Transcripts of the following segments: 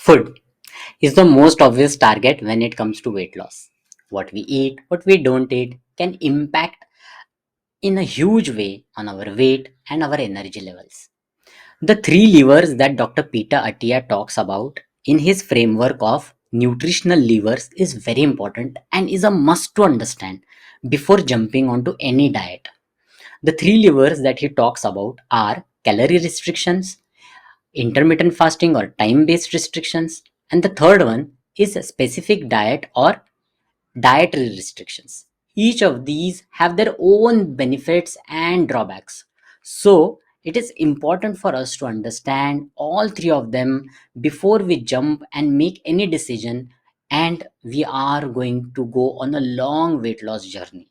Food is the most obvious target when it comes to weight loss. What we eat, what we don't eat can impact in a huge way on our weight and our energy levels. The three levers that Dr. Peter Attia talks about in his framework of nutritional levers is very important and is a must to understand before jumping onto any diet. The three levers that he talks about are calorie restrictions, intermittent fasting or time based restrictions, and the third one is a specific diet or dietary restrictions. Each of these have their own benefits and drawbacks. So, it is important for us to understand all three of them before we jump and make any decision, and we are going to go on a long weight loss journey.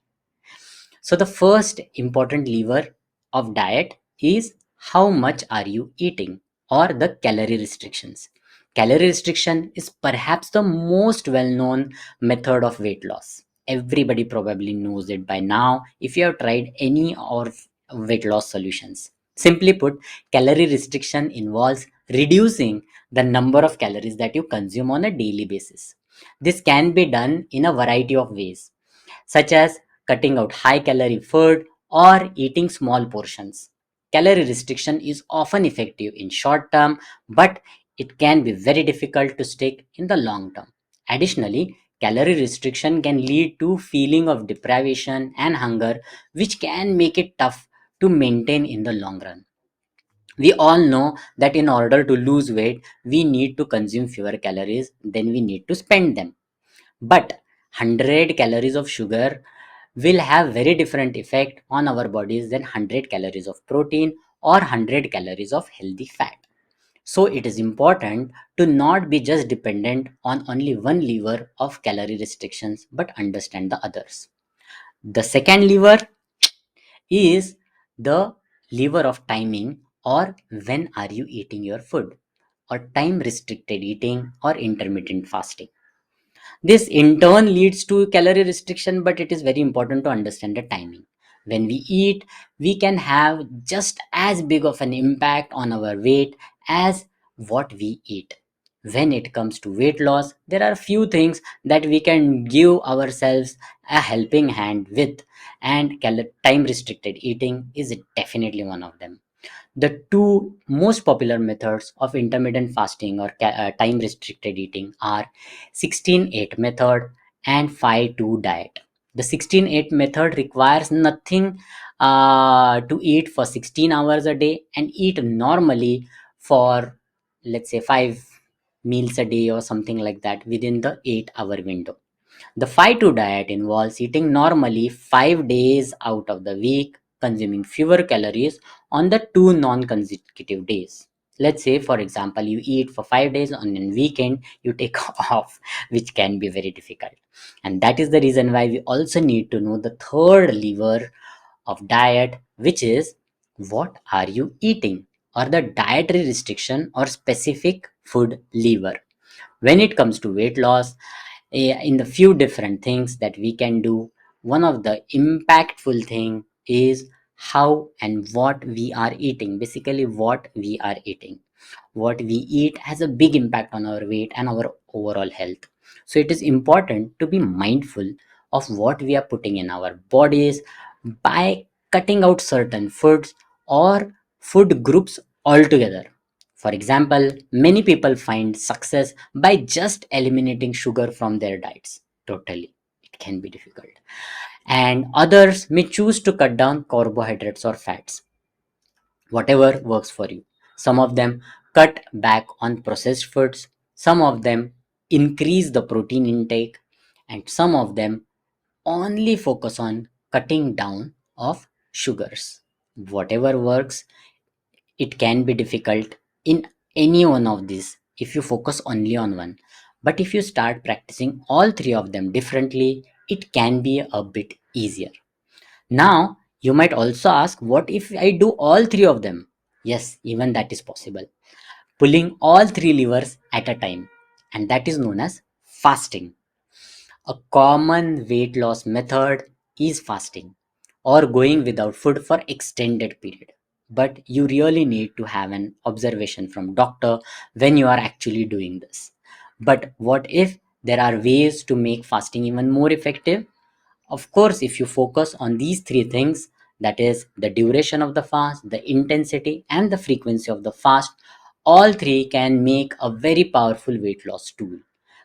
So the first important lever of diet is how much are you eating, or the calorie restrictions. Calorie restriction is perhaps the most well-known method of weight loss. Everybody probably knows it by now if you have tried any of weight loss solutions. Simply put, calorie restriction involves reducing the number of calories that you consume on a daily basis. This can be done in a variety of ways, such as cutting out high calorie food or eating small portions. Calorie restriction is often effective in short term, but it can be very difficult to stick in the long term. Additionally, calorie restriction can lead to feeling of deprivation and hunger, which can make it tough to maintain in the long run. We all know that in order to lose weight, we need to consume fewer calories than we need to spend them. But 100 calories of sugar will have very different effect on our bodies than 100 calories of protein or 100 calories of healthy fat. So it is important to not be just dependent on only one lever of calorie restrictions but understand the others. The second lever is the lever of timing, or when are you eating your food, or time restricted eating or intermittent fasting. This in turn leads to calorie restriction, but it is very important to understand the timing. When we eat, we can have just as big of an impact on our weight as what we eat. When it comes to weight loss, there are few things that we can give ourselves a helping hand with, and time restricted eating is definitely one of them. The two most popular methods of intermittent fasting or time restricted eating are 16-8 method and 5-2 diet. The 16-8 method requires nothing to eat for 16 hours a day and eat normally for, let's say, 5 meals a day or something like that within the 8-hour window. The 5-2 diet involves eating normally 5 days out of the week, consuming fewer calories on the two non-consecutive days. Let's say, for example, you eat for 5 days on a weekend, you take off, which can be very difficult. And that is the reason why we also need to know the third lever of diet, which is what are you eating, or the dietary restriction or specific food lever. When it comes to weight loss, in the few different things that we can do, one of the impactful thing is how and what we are eating. Basically, what we are eating, what we eat has a big impact on our weight and our overall health. So it is important to be mindful of what we are putting in our bodies by cutting out certain foods or food groups altogether. For example, many people find success by just eliminating sugar from their diets totally. It can be difficult. And others may choose to cut down carbohydrates or fats, whatever works for you. Some of them cut back on processed foods, some of them increase the protein intake, and some of them only focus on cutting down of sugars. Whatever works. It can be difficult in any one of these if you focus only on one. But if you start practicing all three of them differently, it can be a bit easier. Now, you might also ask, what if I do all three of them? Yes, even that is possible. Pulling all three levers at a time, and that is known as fasting. A common weight loss method is fasting or going without food for extended period. but you really need to have an observation from doctor when you are actually doing this. But what if there are ways to make fasting even more effective? Of course, if you focus on these three things, that is the duration of the fast, the intensity, and the frequency of the fast, all three can make a very powerful weight loss tool.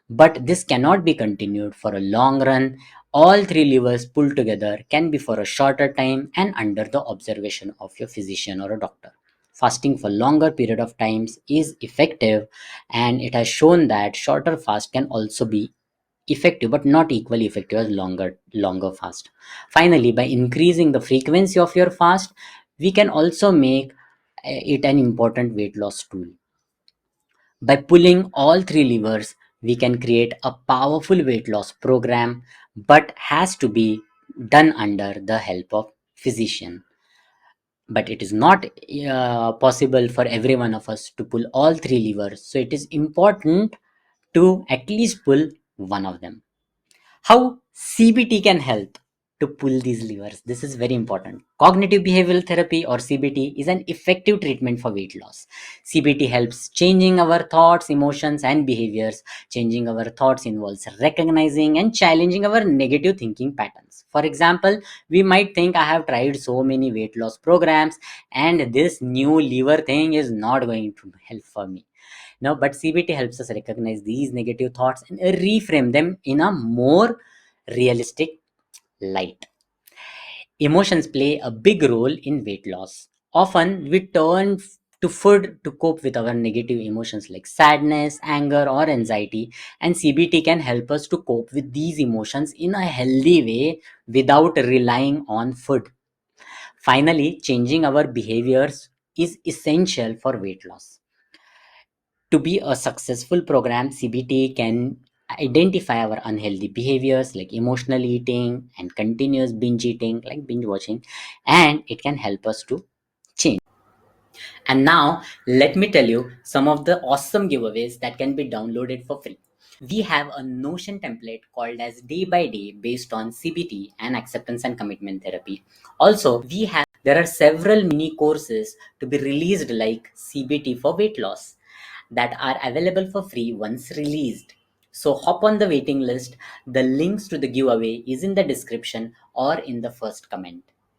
But this cannot be continued for a long run. All three levers pulled together can be for a shorter time and under the observation of your physician or a doctor. Fasting for longer period of times is effective, and it has shown that shorter fast can also be effective but not equally effective as longer fast. Finally, by increasing the frequency of your fast, we can also make it an important weight loss tool. By pulling all three levers, we can create a powerful weight loss program, but has to be done under the help of physician. But it is not possible for every one of us to pull all three levers, so it is important to at least pull one of them. How CBT can help to pull these levers. This is very important. Cognitive behavioral therapy or CBT is an effective treatment for weight loss. CBT helps changing our thoughts, emotions, and behaviors. Changing our thoughts involves recognizing and challenging our negative thinking patterns. For example, we might think I have tried so many weight loss programs and this new lever thing is not going to help for me. No, but CBT helps us recognize these negative thoughts and reframe them in a more realistic light. Emotions play a big role in weight loss. Often we turn to food to cope with our negative emotions like sadness, anger, or anxiety, and CBT can help us to cope with these emotions in a healthy way without relying on food. Finally, changing our behaviors is essential for weight loss. To be a successful program, CBT can identify our unhealthy behaviors like emotional eating and continuous binge eating, like binge watching, and it can help us to change. And now, let me tell you some of the awesome giveaways that can be downloaded for free. We have a Notion template called as Day by Day based on CBT and acceptance and commitment therapy. Also, there are several mini courses to be released like CBT for weight loss that are available for free once released. So hop on the waiting list. The links to the giveaway is in the description or in the first comment.